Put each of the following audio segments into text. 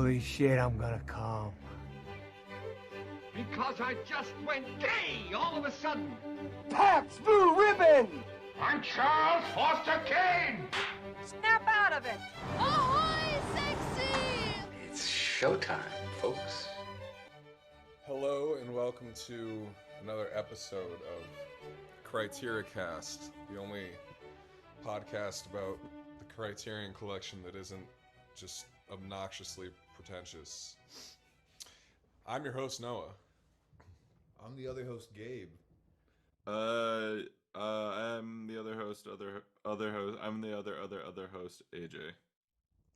Holy shit, I'm gonna come. Because I just went gay all of a sudden. Pabst Blue Ribbon! I'm Charles Foster Kane. Snap out of it! Ahoy, sexy! It's showtime, folks. Hello and welcome to another episode of Criteria Cast, the only podcast about the Criterion Collection that isn't just obnoxiously pretentious. I'm your host, Noah. I'm the other host, Gabe. I'm the other host, I'm the other host, AJ.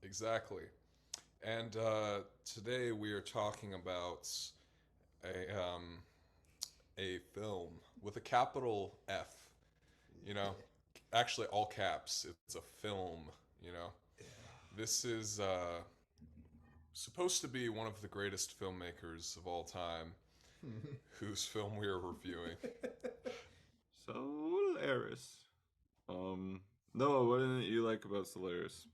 Exactly. And today we are talking about a film with a capital F. You know, actually all caps. It's a film. You know, this is supposed to be one of the greatest filmmakers of all time, whose film we are reviewing. Solaris. Noah, what didn't you like about Solaris?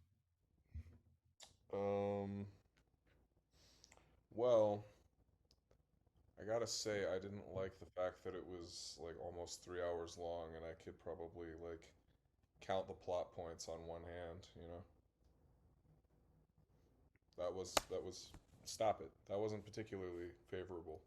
Well, I gotta say I didn't like the fact that it was like almost 3 hours long, and I could probably like count the plot points on one hand. You know, that was stop it. That wasn't particularly favorable.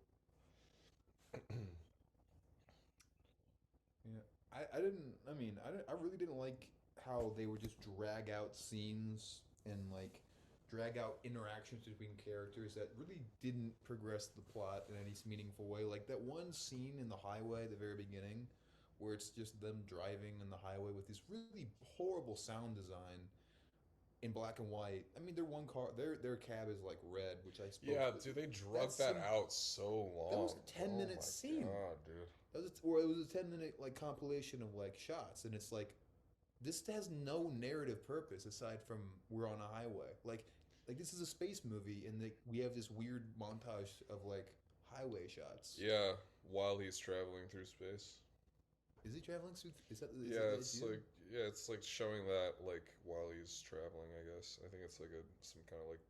Yeah, I really didn't like how they would just drag out scenes and like drag out interactions between characters that really didn't progress the plot in any meaningful way. Like that one scene in the highway at the very beginning, where it's just them driving in the highway with this really horrible sound design in black and white. I mean, their cab is like red, which I suppose. Yeah, dude, they drug that out so long. That was a 10-minute scene. God, dude. It was a 10-minute like compilation of like shots, and it's like this has no narrative purpose aside from we're on a highway. Like this is a space movie, and we have this weird montage of like highway shots. Yeah, while he's traveling through space. Is he traveling through? It's like showing that like while he's traveling. I guess I think it's like some kind of like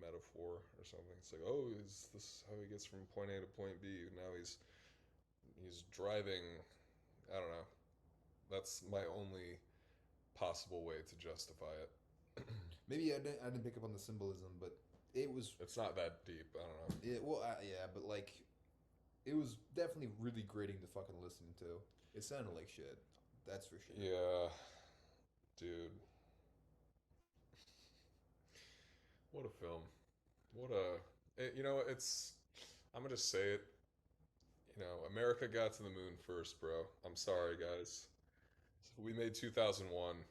metaphor or something. It's like, oh, is this how he gets from point A to point B? Now he's driving. I don't know. That's my only possible way to justify it. Maybe I didn't pick up on the symbolism, but It's not that deep. I don't know. But like, it was definitely really grating to fucking listen to. It sounded like shit. That's for sure. Yeah, dude. What a film. I'm gonna just say it. You know, America got to the moon first, bro. I'm sorry, guys. We made 2001.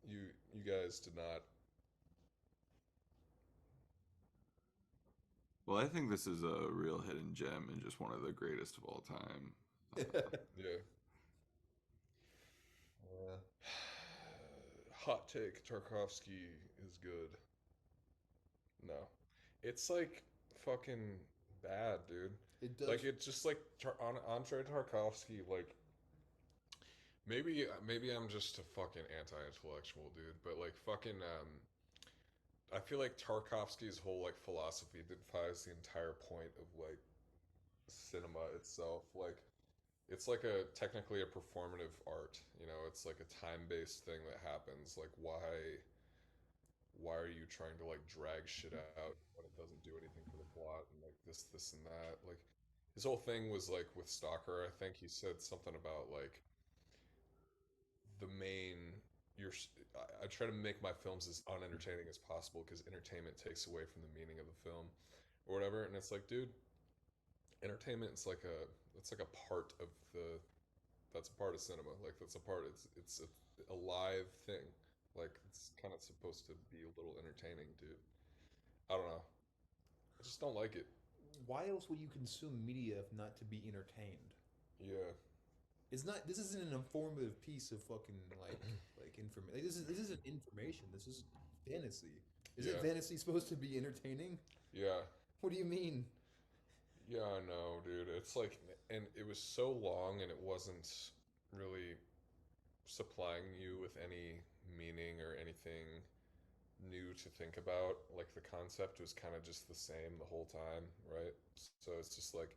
You guys did not. Well, I think this is a real hidden gem and just one of the greatest of all time. Yeah. Hot take, Tarkovsky is good. No. It's like fucking bad, dude. It does. Like it's just like Andrei Tarkovsky. Like maybe I'm just a fucking anti-intellectual dude, but like fucking I feel like Tarkovsky's whole like philosophy defies the entire point of like cinema itself. Like it's like technically a performative art, you know. It's like a time-based thing that happens. Like why are you trying to like drag shit out when it doesn't do anything for the plot, and like this and that. Like his whole thing was like with Stalker, I think he said something about like the main I try to make my films as unentertaining as possible because entertainment takes away from the meaning of the film or whatever. And it's like, dude, entertainment is like a part of that's a part of cinema. Like that's a part. It's a live thing. Like it's kind of supposed to be a little entertaining, dude. I don't know. I just don't like it. Why else would you consume media if not to be entertained? Yeah. It's not. This isn't an informative piece of fucking like information. Like, this isn't information. This is fantasy. Is it fantasy supposed to be entertaining? Yeah. What do you mean? Yeah, I know, dude. It's like, and it was so long, and it wasn't really supplying you with any meaning or anything new to think about. Like the concept was kind of just the same the whole time, right? So it's just like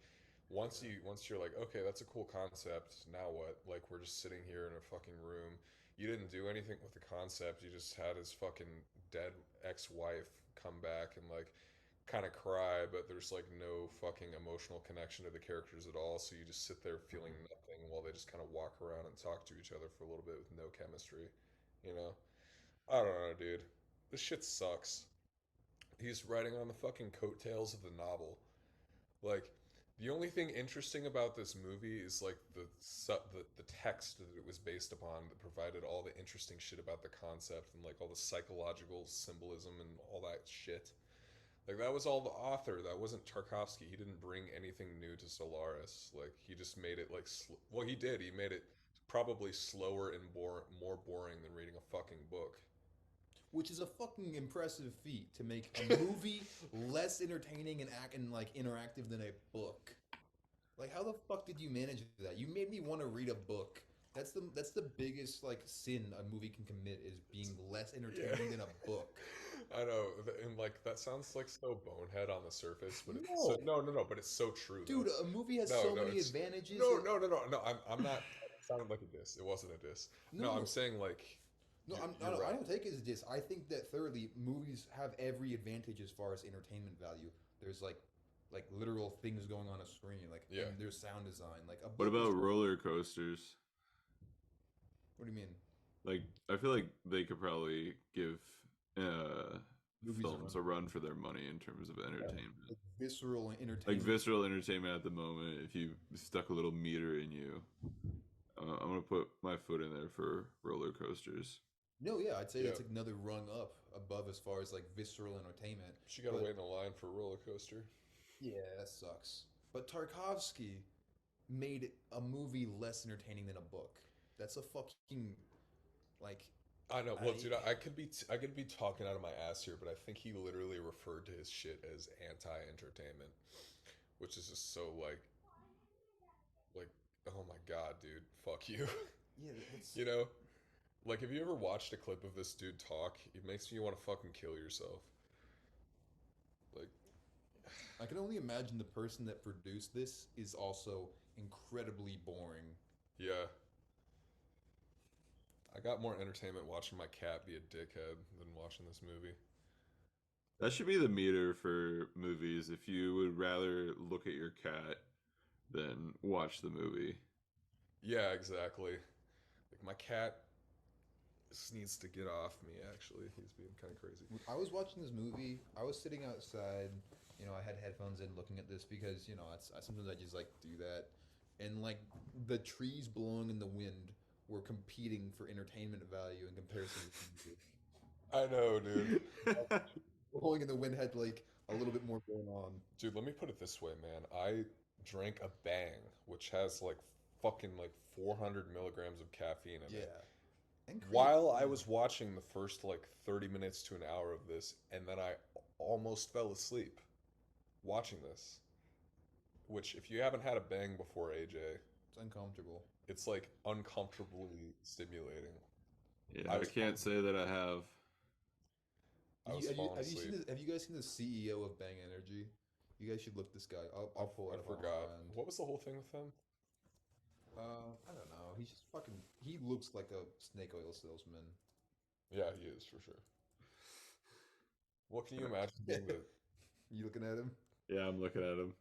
once you're like, okay, that's a cool concept. Now what? Like we're just sitting here in a fucking room. You didn't do anything with the concept. You just had his fucking dead ex-wife come back and like kind of cry, but there's like no fucking emotional connection to the characters at all. So you just sit there feeling nothing while they just kind of walk around and talk to each other for a little bit with no chemistry, you know? I don't know, dude. This shit sucks. He's writing on the fucking coattails of the novel. Like, the only thing interesting about this movie is like the text that it was based upon that provided all the interesting shit about the concept and like all the psychological symbolism and all that shit. Like that was all the author. That wasn't Tarkovsky. He didn't bring anything new to Solaris. Like he just made it like well, he did. He made it probably slower and more boring than reading a fucking book. Which is a fucking impressive feat to make a movie less entertaining and like interactive than a book. Like, how the fuck did you manage that? You made me want to read a book. That's the biggest like sin a movie can commit is being less entertaining than a book. I know, and like that sounds like so bonehead on the surface, but it's No. so, no, but it's so true though. Dude, a movie has No, so no, many it's advantages. no. I'm not. It sounded like a diss. It wasn't a diss. No, No. I'm saying like. No, You're I right. don't take it as this. I think that thoroughly, movies have every advantage as far as entertainment value. There's like literal things going on screen, like Yeah. and there's sound design. Like a What book about is- roller coasters? What do you mean? Like, I feel like they could probably give uh, Movies films a run for their money in terms of entertainment. Like visceral Like entertainment. visceral entertainment at the moment. If you stuck a little meter in you, I'm gonna put my foot in there for roller coasters. No, yeah, I'd say Yeah. that's another rung up above as far as like visceral entertainment. She got to But- wait in the line for a roller coaster. Yeah, that sucks. But Tarkovsky made a movie less entertaining than a book. That's a fucking like I know. Well, I- dude, I could be talking out of my ass here, but I think he literally referred to his shit as anti-entertainment, which is just so like, oh my god, dude, fuck you. yeah, that's You know, like, have you ever watched a clip of this dude talk? It makes you want to fucking kill yourself. Like, I can only imagine the person that produced this is also incredibly boring. yeah. I got more entertainment watching my cat be a dickhead than watching this movie. That should be the meter for movies. If you would rather look at your cat than watch the movie. Yeah, exactly. Like, my cat just needs to get off me, actually. He's being kind of crazy. I was watching this movie. I was sitting outside. I had headphones in looking at this because sometimes I just like do that, and like the trees blowing in the wind were competing for entertainment value in comparison to the movie. I know, dude. Blowing in the wind had like a little bit more going on. Dude, let me put it this way, man. I drank a Bang, which has like fucking like 400 milligrams of caffeine in Yeah. it. And While I was watching the first like 30 minutes to an hour of this, and then I almost fell asleep watching this. Which, if you haven't had a Bang before, AJ, it's uncomfortable. it's like uncomfortably stimulating. Yeah, I I was can't say that I have. I was falling have you asleep. seen have you guys seen the CEO of Bang Energy? You guys should look this guy. I'll pull it I up. on forgot. my end. What was the whole thing with him? I don't know. He's just fucking. He looks like a snake oil salesman. Yeah, he is for sure. What can you imagine being the You looking at him? Yeah, I'm looking at him.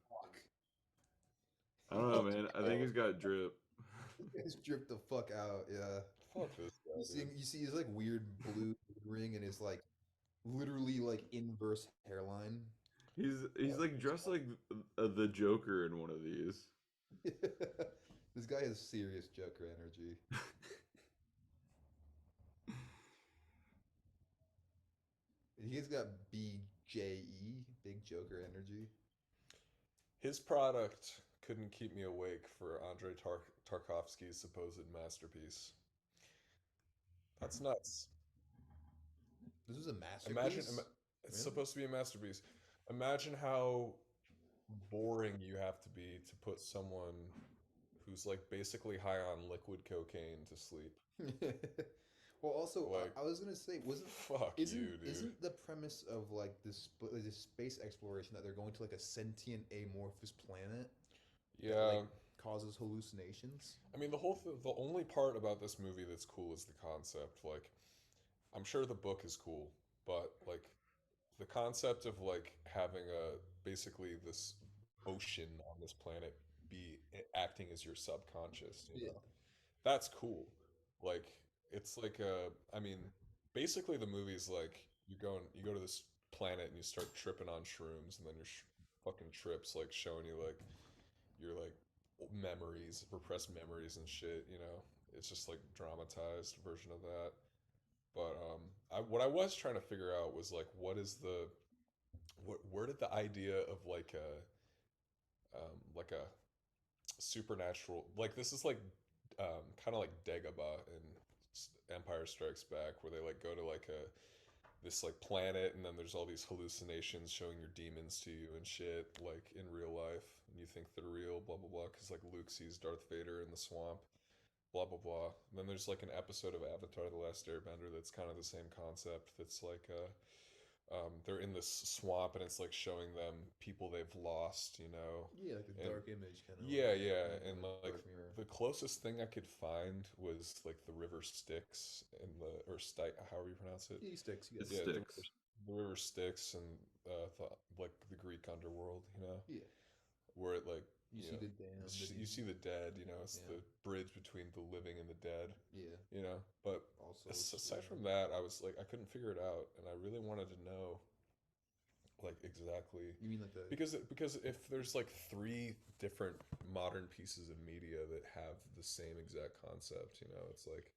I don't know, man. I think he's got drip. He's dripped the fuck out. Yeah. fuck this guy, dude. You see his like weird blue ring and his like literally like inverse hairline. He's like dressed like the Joker in one of these. This guy has serious Joker energy. He's got BJE, Big Joker energy. His product couldn't keep me awake for Andrei Tarkovsky's supposed masterpiece. That's nuts. This is a masterpiece. Imagine, it's Really? supposed to be a masterpiece. Imagine how boring you have to be to put someone who's like basically high on liquid cocaine to sleep. Well, also, Like, I was gonna say, wasn't fuck isn't you, dude. isn't the premise of like this space exploration that they're going to like a sentient amorphous planet that Yeah, like causes hallucinations? I mean the only part about this movie that's cool is the concept. Like, I'm sure the book is cool, but like the concept of like having a basically this ocean on this planet be acting as your subconscious, you Yeah. know, that's cool. Like, it's like I mean, basically the movie's like you go to this planet and you start tripping on shrooms, and then your fucking trips like showing you like your like memories, repressed memories and shit. You know, it's just like dramatized version of that. But what I was trying to figure out was like, what is the where did the idea of like a supernatural, like this is like kind of like Dagobah in Empire Strikes Back, where they like go to like a this like planet, and then there's all these hallucinations showing your demons to you and shit, like in real life, and you think they're real, blah blah blah, because like Luke sees Darth Vader in the swamp, blah blah blah. And then there's like an episode of Avatar: The Last Airbender that's kind of the same concept. That's like they're in this swamp, and it's like showing them people they've lost, you know. Yeah, like a And dark image kind of yeah, like yeah, yeah, and like dark mirror. the closest thing I could find was like the river Styx in the or however you pronounce it. Yeah, he sticks. You It got Yeah, sticks. the river Styx, and like the Greek underworld, you know, yeah. where it like You you see know the dam. you see the dead, you know, it's Yeah. the bridge between the living and the dead, Yeah. you know. But Also, it's, aside from that, I was like I couldn't figure it out, and I really wanted to know like exactly you mean like the because if there's like three different modern pieces of media that have the same exact concept, you know, it's like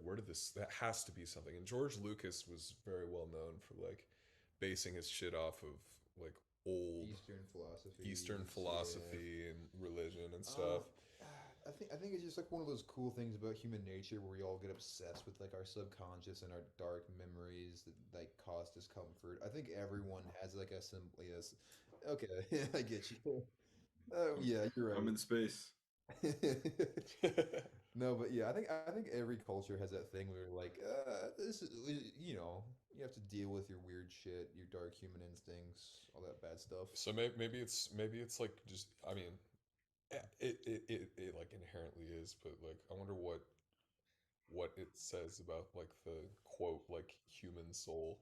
where did this, that has to be something. And George Lucas was very well known for like basing his shit off of like old Eastern Eastern philosophies? Yeah. philosophy and religion and Um, stuff. I think it's just like one of those cool things about human nature where we all get obsessed with like our subconscious and our dark memories that like cause discomfort. I think everyone has like a simple yes. Okay, I get you. Oh yeah, you're I'm right. in space. No, but yeah, I think every culture has that thing where like this is you have to deal with your weird shit, your dark human instincts, all that bad stuff. So maybe it's like just, I mean, it like inherently is, but like I wonder what it says about like the quote like human soul,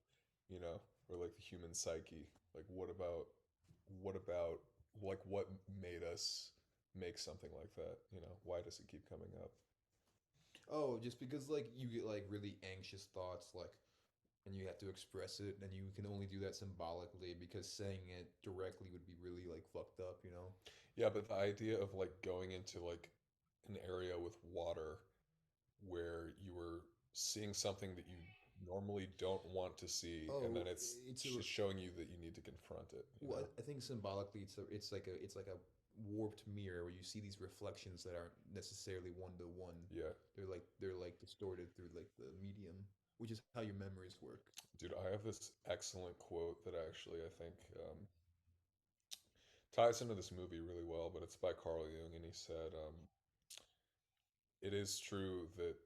you know, or like the human psyche. Like what about like what made us make something like that, you know? Why does it keep coming up? Oh, just because like you get like really anxious thoughts like and you have to express it and you can only do that symbolically because saying it directly would be really like fucked up, you know? Yeah, but the idea of like going into like an area with water where you were seeing something that you normally don't want to see, and then Oh, it's it's a just showing you that you need to confront it, you well, know? I think symbolically it's like a warped mirror where you see these reflections that aren't necessarily one to one. Yeah. They're like distorted through like the medium, which is how your memories work. Dude, I have this excellent quote that actually I think ties into this movie really well, but it's by Carl Jung, and he said, "It is true that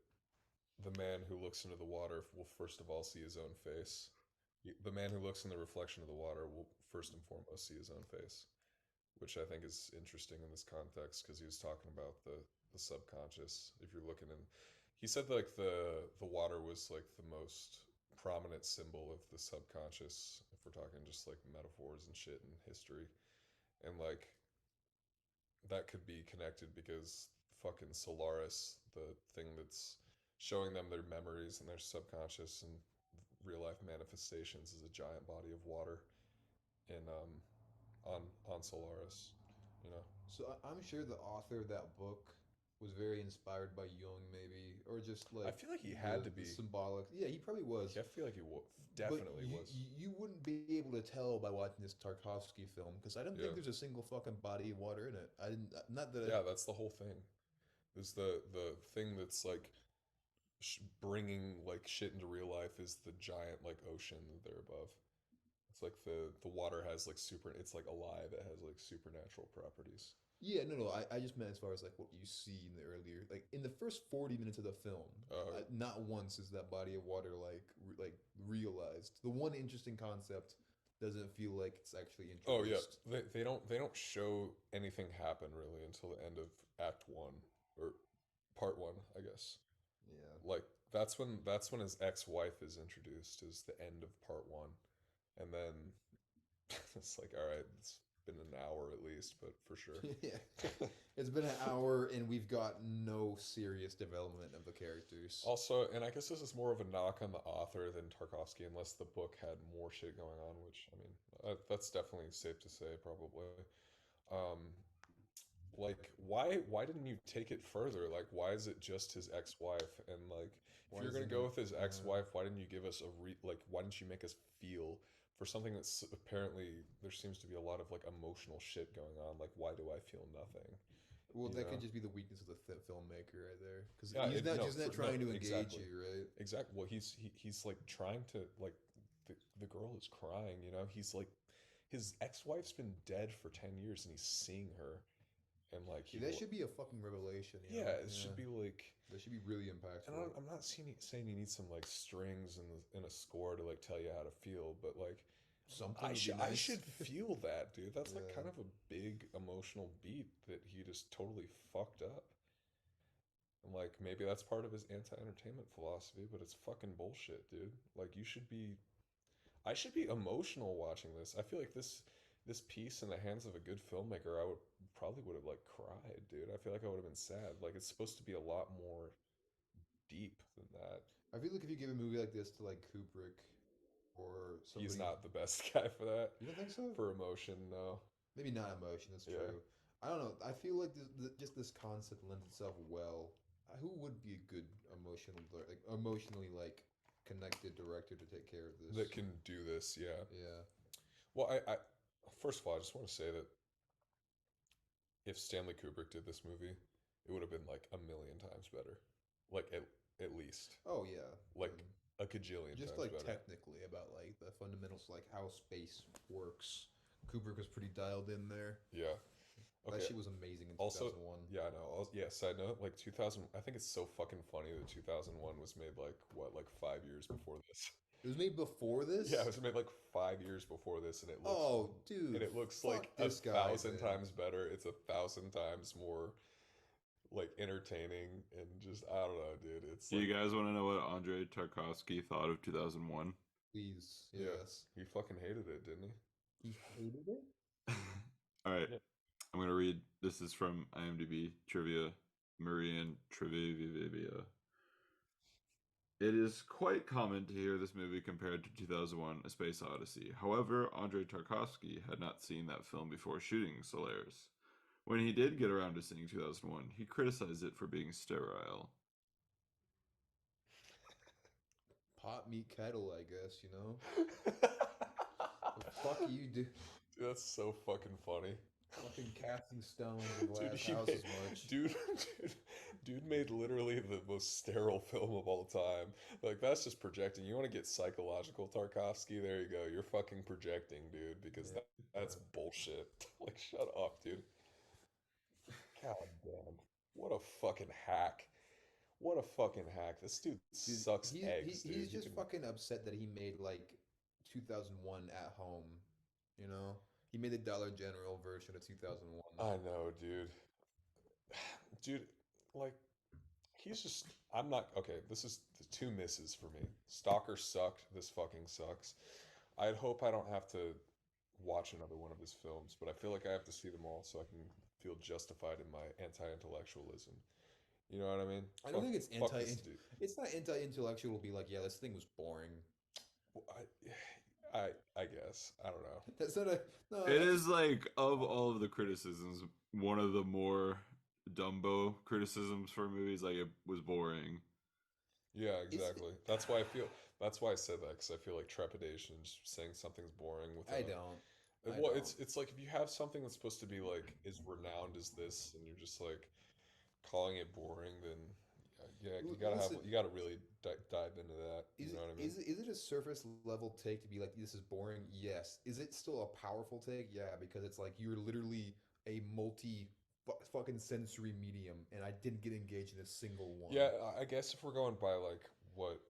the man who looks into the water will first of all see his own face. The man who looks in the reflection of the water will first and foremost see his own face," which I think is interesting in this context because he was talking about the subconscious. If you're looking in, he said like the water was like the most prominent symbol of the subconscious. If we're talking just like metaphors and shit in history, and like that could be connected because fucking Solaris, the thing that's showing them their memories and their subconscious and real life manifestations, is a giant body of water in on Solaris, you know. So I'm sure the author of that book was very inspired by Jung, maybe, or just I like feel like he had to the be. symbolic. Yeah, he probably was. I feel like he But definitely you was. you wouldn't be able to tell by watching this Tarkovsky film because I don't Yeah, think there's a single fucking body of water in it. I didn't not that yeah, that's the whole thing. Is the thing that's like bringing like shit into real life is the giant like ocean that they're above. It's like the water has like super. It's like alive. It has like supernatural properties. Yeah, no, no. I just meant as far as like what you see in the earlier, like in the first 40 minutes of the film, not once is that body of water like realized. The one interesting concept doesn't feel like it's actually Oh yeah, introduced. they don't show anything happen really until the end of Act One or Part One, I guess. Yeah. Like that's when his ex-wife is introduced, is the end of Part One, and then it's like, all right, it's been an hour at least, but for sure. Yeah. It's been an hour and we've got no serious development of the characters. Also, and I guess this is more of a knock on the author than Tarkovsky, unless the book had more shit going on, which I mean, that's definitely safe to say, probably. Um, like, why didn't you take it further? Like, why is it just his ex-wife? And like, if Why you're is gonna it go not? with his ex-wife, why didn't you give us like, why didn't you make us feel for something that's apparently there seems to be a lot of like emotional shit going on? Like, why do I feel nothing? Well, You that know? could just be the weakness of the filmmaker right there, because Yeah, he's not no, just not no, trying to engage exactly, you, right? exactly. Well, he's like trying to like the girl is crying. You know, he's like his ex-wife's been dead for 10 years, and he's seeing her, and like Yeah, that should be a fucking revelation, you yeah, know? it should Yeah, be like. that should be really And impactful. I'm not saying you need some like strings in a score to like tell you how to feel, but like Something would be I nice. should feel that, dude. That's like Yeah. kind of a big emotional beat that he just totally fucked up. And like maybe that's part of his anti-entertainment philosophy, but it's fucking bullshit, dude. Like you should be I should be emotional watching this. I feel like this piece in the hands of a good filmmaker, I would probably would have like cried, dude. I feel like I would have been sad. Like it's supposed to be a lot more deep than that. I feel like if you give a movie like this to like Kubrick or He's somebody, not the best guy for that. you don't think so? For emotion, no. Maybe not emotion. That's Yeah. true. I don't know. I feel like just this concept lends itself well. Who would be a good emotionally like connected director to take care of this? That can do this, yeah. Yeah. Well, I first of all, I just want to say that if Stanley Kubrick did this movie, it would have been like a million times better. Like at least. Oh yeah. Like Um, a cajillion just times like better. technically about like the fundamentals, like how space works. Kubrick was pretty dialed in there. Yeah. That Okay. shit was amazing in Also, 2001. yeah, I know. Yeah, side note, like 2000, I think it's so fucking funny that 2001 was made like what, like 5 years before this. It was made before this. Yeah, it was made like 5 years before this, and Oh, dude. it looks Fuck like a this guy, thousand man. times better. It's a thousand times more like entertaining and just I don't know, dude. It's Do like you guys want to know what Andrei Tarkovsky thought of 2001? Please, yeah, yes. he fucking hated it, didn't he? He hated it. All right, Yeah. I'm going to read. This is from IMDb Trivia, Marian Trivia. It is quite common to hear this movie compared to 2001 A Space Odyssey. However, Andrei Tarkovsky had not seen that film before shooting Solaris. When he did get around to seeing 2001, he criticized it for being sterile. Pot meat kettle, I guess, you know? The fuck you do? Dude, that's so fucking funny. Fucking casting stones and Dude, glass he houses made, much. dude made literally the most sterile film of all time. Like that's just projecting. You want to get psychological, Tarkovsky? There you go. You're fucking projecting, dude, because that's bullshit. Like, shut up, dude. God damn. What a fucking hack. What a fucking hack. This dude Dude, sucks eggs, dude. he's He just can- fucking upset that he made like 2001 at home, you know? He made the Dollar General version of 2001. I know, dude. Dude, like, he's just. I'm not. Okay, this is the two misses for me. Stalker sucked. This fucking sucks. I'd hope I don't have to watch another one of his films, but I feel like I have to see them all so I can feel justified in my anti-intellectualism. You know what I mean? I don't think it's fuck this anti. dude. It's not anti-intellectual to be like, yeah, this thing was boring. Well, I guess I don't know. That's not a no. It is like, of all of the criticisms, one of the more Dumbo criticisms for movies. Like, it was boring. Yeah, exactly. That's why I feel. That's why I said that because I feel like trepidation, just saying something's boring with. I don't. Well, it's like if you have something that's supposed to be like as renowned as this, and you're just like calling it boring, then yeah, you gotta have Listen, you gotta really dive into that. You Is know it, what I mean? is it a surface level take to be like, this is boring? Yes. Is it still a powerful take? Yeah, because it's like you're literally a multi fucking sensory medium, and I didn't get engaged in a single one. Yeah, I guess if we're going by like what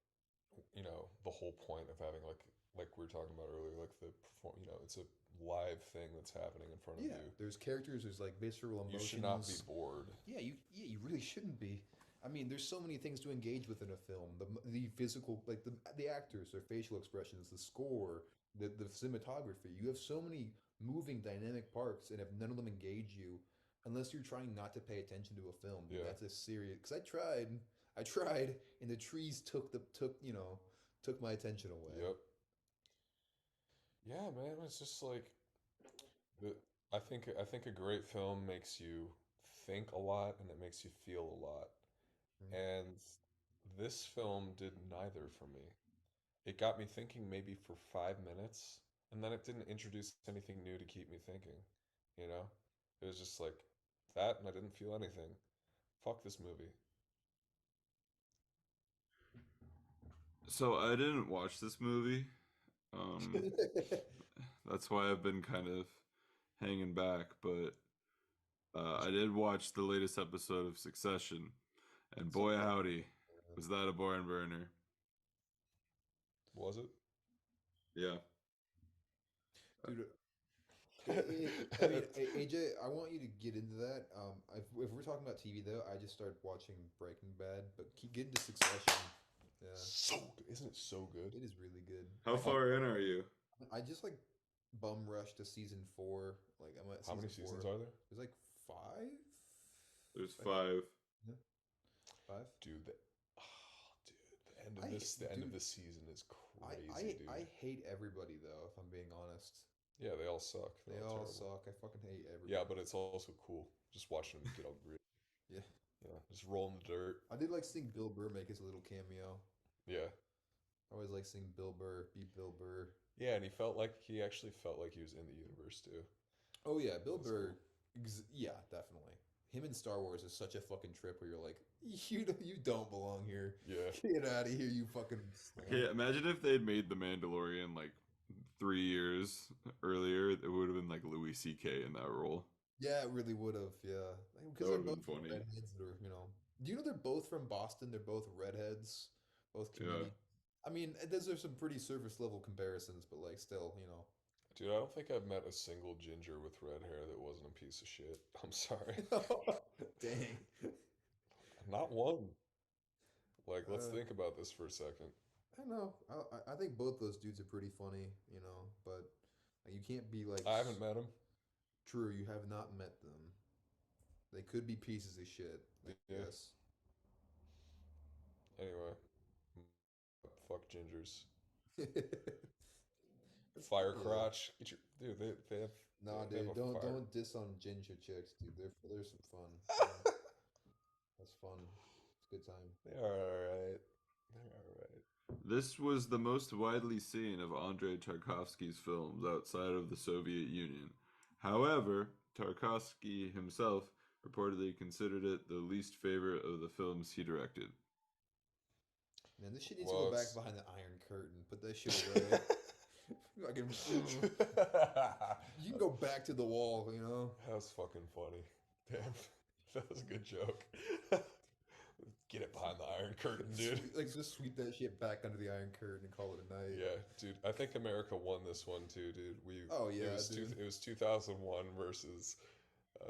the whole point of having like we were talking about earlier, like the perform, it's a live thing that's happening in front of Yeah, you. there's characters, there's like visceral You emotions. should not be bored. You really shouldn't be. I mean, there's so many things to engage with in a film. The physical, like the actors, their facial expressions, the score, the cinematography. You have so many moving dynamic parts, and if none of them engage you, unless you're trying not to pay attention to a film, Yeah. that's a serious. Because I tried, and the trees took my attention away. Yep. Yeah, man, it's just like the, I think a great film makes you think a lot and it makes you feel a lot. Mm. And this film did neither for me. It got me thinking maybe for 5 minutes, and then it didn't introduce anything new to keep me thinking, you know? It was just like that, and I didn't feel anything. Fuck this movie. So I didn't watch this movie. Um, that's why I've been kind of hanging back. But I did watch the latest episode of Succession, and boy howdy, was that a barn burner? Was it? Yeah. Dude, I mean, AJ, I want you to get into that. If we're talking about TV though, I just started watching Breaking Bad, but get into Succession. Yeah, So good. Isn't it so good? it is really good. How far in are you? I just like bum rushed to season 4. Like I'm at How many season seasons 4. are there? There's like 5. There's Like, 5. yeah, 5. Dude, the end of I- the end of dude, this season is I crazy, dude. I hate everybody though. If I'm being honest, Yeah, they all suck. they They're all terrible. suck. I fucking hate everybody. Yeah, but it's also cool just watching them get all gritty. Yeah, Just roll in the dirt. I did like seeing Bill Burr make his little cameo. Yeah. I always like seeing Bill Burr be Bill Burr. Yeah, and he actually felt like he was in the universe too. Oh yeah, Bill That's Burr. Yeah, definitely. Him in Star Wars is such a fucking trip where you're like, you don't belong here. Yeah. Get out of here, you fucking. Okay, imagine if they'd made The Mandalorian like 3 years earlier. It would have been like Louis C.K. in that role. Yeah, it really would have. Yeah, That because they're would've been both funny. redheads. That are, Do you know they're both from Boston? They're both redheads, both comedians. I mean, those are some pretty surface level comparisons, but like still. Dude, I don't think I've met a single ginger with red hair that wasn't a piece of shit. I'm sorry. Dang. Not one. Like, let's Uh, think about this for a second. I know. I think both those dudes are pretty funny, but like, you can't be like. I haven't met him. True, you have not met them. They could be pieces of shit. Yeah. Yes. Anyway. Fuck gingers. Fire crotch. Get your, dude, they have. Nah, they have dude, a don't fire- don't diss on ginger chicks, dude. They're some fun. That's fun. It's a good time. They're alright. They're alright. This was the most widely seen of Andrei Tarkovsky's films outside of the Soviet Union. However, Tarkovsky himself reportedly considered it the least favorite of the films he directed. Man, this shit needs Well, to go back it's- behind the Iron Curtain. Put that shit away. You can go back to the wall. That was fucking funny. Damn. That was a good joke. Get it behind the Iron Curtain, dude. Just sweep that shit back under the Iron Curtain and call it a night. Yeah, dude. I think America won this one too, dude. Oh, yeah, it dude. was 2001 versus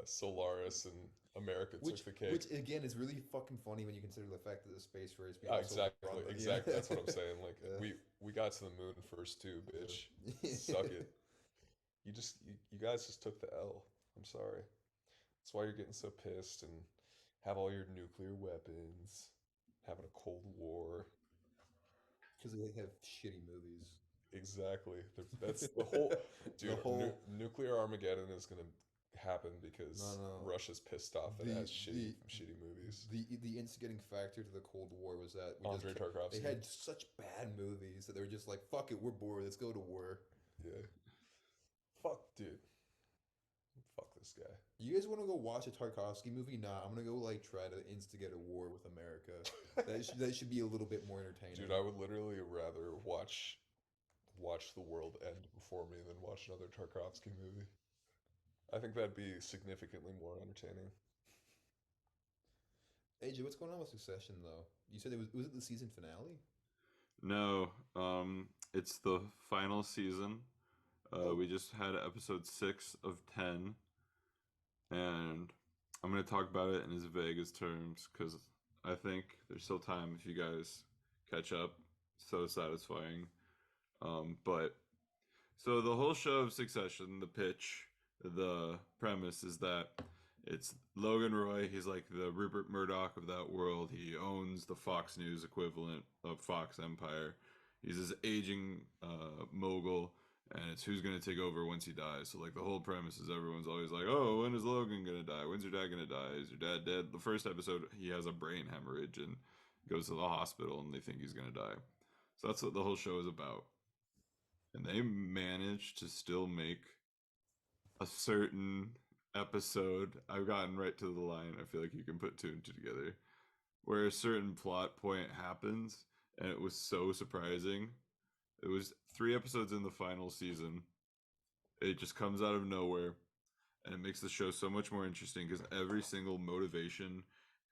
Solaris, and America took the cake. Which again is really fucking funny when you consider the fact that the space race. we Yeah, also exactly, brought the- exactly. That's what I'm saying. Like Yeah. we got to the moon first too, bitch. Suck it. You guys just took the L. I'm sorry. That's why you're getting so pissed and have all your nuclear weapons, having a Cold War. Because they have shitty movies. Exactly. That's the whole dude. The whole- Nuclear Armageddon is gonna happen because No. Russia's pissed off that it The- has shitty the- shitty movies. The instigating factor to the Cold War was that Andrei Tarkovsky. they had such bad movies that they were just like, fuck it, we're bored, let's go to war. Yeah. Fuck, dude. Fuck this guy. You guys want to go watch a Tarkovsky movie? Nah, I'm gonna go like try to instigate a war with America. that should be a little bit more entertaining. Dude, I would literally rather watch the world end before me than watch another Tarkovsky movie. I think that'd be significantly more entertaining. AJ, what's going on with Succession though? You said was it the season finale? No, it's the final season. Oh, We just had episode 6 of 10, and I'm gonna talk about it in as vague as terms because I think there's still time if you guys catch up. So satisfying. But so the whole show of Succession, the pitch, the premise is that it's Logan Roy. He's like the Rupert Murdoch of that world. He owns the Fox News equivalent of Fox Empire. He's this aging mogul, and it's who's gonna take over once he dies. So like the whole premise is everyone's always like, "Oh, when is Logan gonna die? When's your dad gonna die? Is your dad dead?" The first episode, he has a brain hemorrhage and goes to the hospital, and they think he's gonna die. So that's what the whole show is about. And they managed to still make a certain episode. I've gotten right to the line. I feel like you can put two and two together, where a certain plot point happens, and it was so surprising. It was 3 episodes in the final season. It just comes out of nowhere, and it makes the show so much more interesting because every single motivation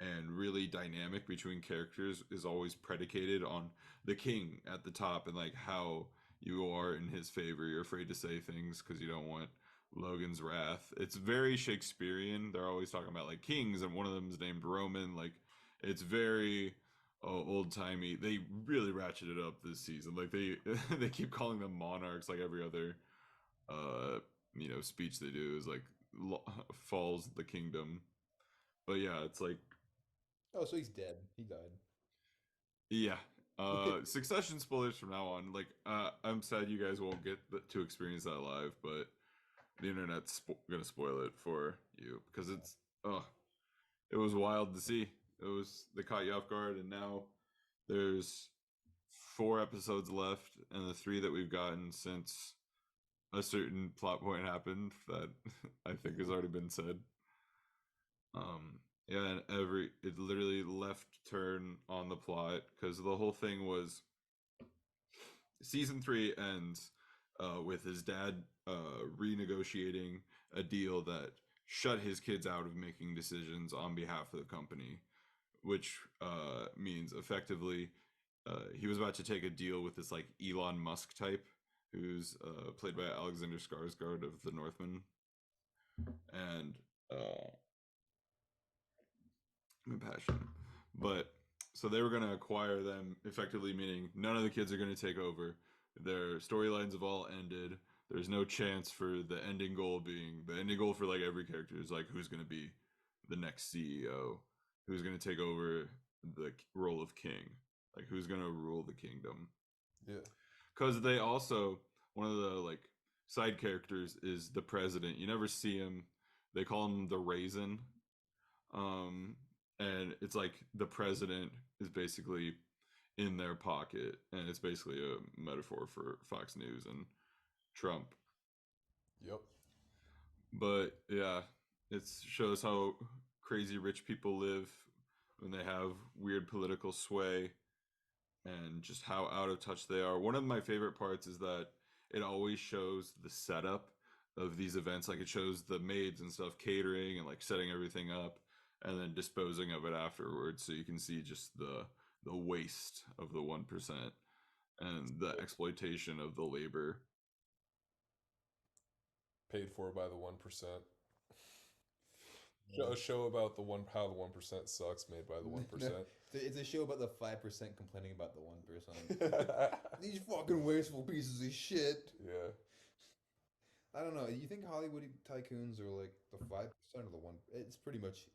and really dynamic between characters is always predicated on the king at the top and like how you are in his favor. You're afraid to say things because you don't want Logan's wrath. It's very Shakespearean. They're always talking about like kings, and one of them is named Roman. Like it's very old timey. They really ratcheted up this season. Like they they keep calling them monarchs. Like every other speech they do is like falls the kingdom. But yeah, it's like oh, so he's dead. He died. yeah. Succession spoilers from now on. Like, I'm sad you guys won't get to experience that live, but the internet's gonna spoil it for you because it was wild to see. They caught you off guard, and now there's 4 episodes left, and the 3 that we've gotten since a certain plot point happened that I think has already been said. Yeah, and it literally left turn on the plot because the whole thing was season 3 ends with his dad renegotiating a deal that shut his kids out of making decisions on behalf of the company, which means effectively he was about to take a deal with this like Elon Musk type who's played by Alexander Skarsgård of The Northman, and I'm impassioned. But so they were going to acquire them, effectively meaning none of the kids are going to take over. Their storylines have all ended. There's no chance for the ending goal for like every character is like who's going to be the next CEO, who's going to take over the role of king, like who's going to rule the kingdom. Yeah. Because they also, one of the like side characters is the president. You never see him. They call him the Raisin. And it's like the president is basically in their pocket, and it's basically a metaphor for Fox News and Trump. Yep. But yeah, it shows how crazy rich people live when they have weird political sway and just how out of touch they are. One of my favorite parts is that it always shows the setup of these events. Like it shows the maids and stuff catering and like setting everything up and then disposing of it afterwards, so you can see just the waste of the 1% and the exploitation of the labor. Paid for by the 1%. A show about how the 1% sucks, made by the 1%. It's a show about the 5% complaining about the 1%. These fucking wasteful pieces of shit. Yeah. I don't know. You think Hollywood tycoons are like the 5% or the 1? It's pretty much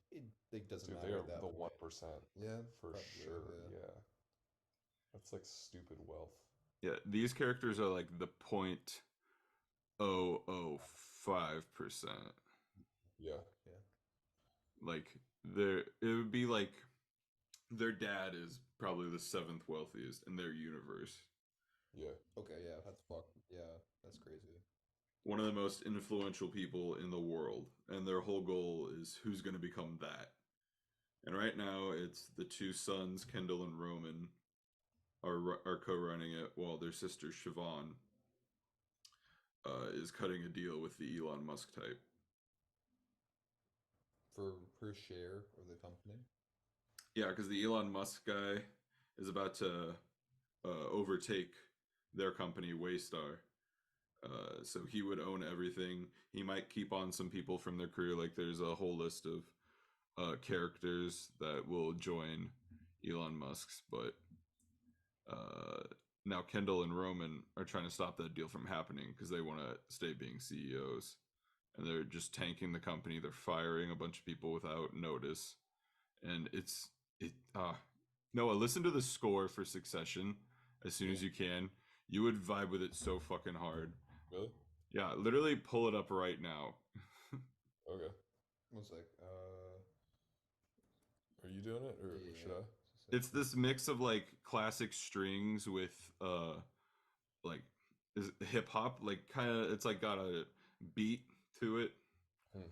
it doesn't Dude, matter. they are that the point. 1%. Yeah, For probably, sure. Yeah. That's like stupid wealth. Yeah, these characters are like the 0.005%. Yeah. Like it would be like their dad is probably the 7th wealthiest in their universe. Yeah. Okay, yeah, that's fucked. Yeah, that's crazy. One of the most influential people in the world, and their whole goal is who's going to become that. And right now, it's the 2 sons, Kendall and Roman, are co-running it, while their sister Siobhan is cutting a deal with the Elon Musk type. for her share of the company. Yeah, because the Elon Musk guy is about to overtake their company, Waystar. So he would own everything. He might keep on some people from their career. Like there's a whole list of characters that will join Elon Musk's, but uh, now Kendall and Roman are trying to stop that deal from happening because they want to stay being CEOs, and they're just tanking the company. They're firing a bunch of people without notice, and it. Noah, listen to the score for Succession as soon as you can. You would vibe with it so fucking hard. Really? Yeah, literally pull it up right now. Okay. One sec. Are you doing it, or Yeah. should I? It's this mix of like classic strings with like is hip hop, like kind of it's like got a beat to it. Hmm.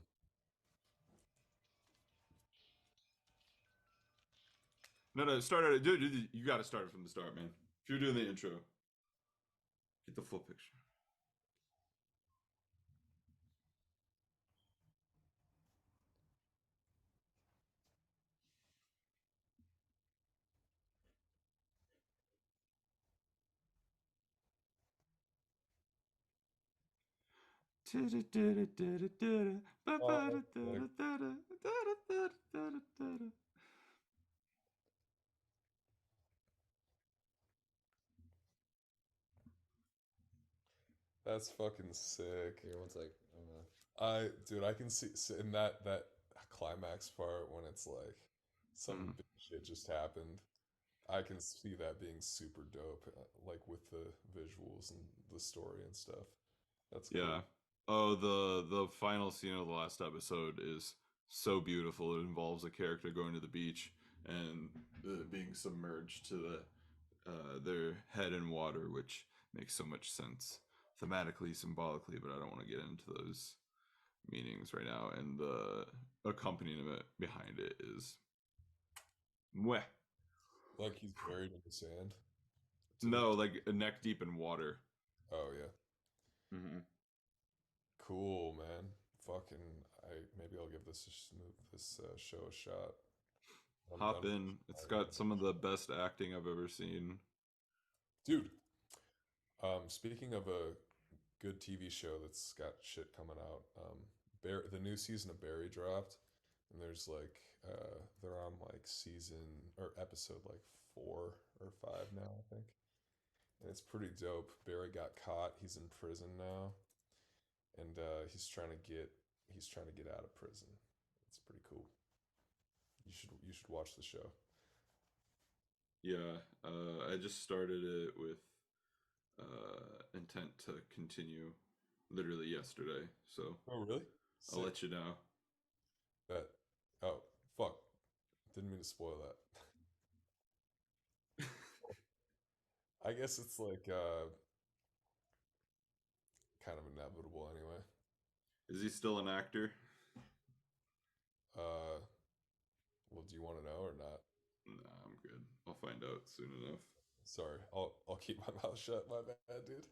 No, start it, dude. You got to start it from the start, man. If you're doing the intro, get the full picture. That's fucking sick. Here, one sec. I'm gonna... Dude, I can see in that climax part when it's like some big shit just happened. I can see that being super dope, like with the visuals and the story and stuff. That's cool. Yeah. Oh, the final scene of the last episode is so beautiful. It involves a character going to the beach and being submerged to their head in water, which makes so much sense thematically, symbolically. But I don't want to get into those meanings right now. And the accompaniment behind it is, mwah. Like he's buried in the sand. No, like neck deep in water. Oh yeah. Mm-hmm. Cool, man. Fucking, maybe I'll give this show a shot. Hop in. It's got some of the best acting I've ever seen. Dude. Speaking of a good TV show that's got shit coming out, the new season of Barry dropped, and there's like they're on like season or episode like 4 or 5 now, I think, and it's pretty dope. Barry got caught. He's in prison now, and he's trying to get out of prison. It's pretty cool. You should watch the show. Yeah, I just started it with intent to continue literally yesterday. So Oh, really? I'll Sick. let you know. That. Oh, fuck. Didn't mean to spoil that. I guess it's like kind of inevitable anyway. Is he still an actor? Well, do you want to know or not? Nah, I'm good. I'll find out soon enough. Sorry, I'll keep my mouth shut. My bad, dude.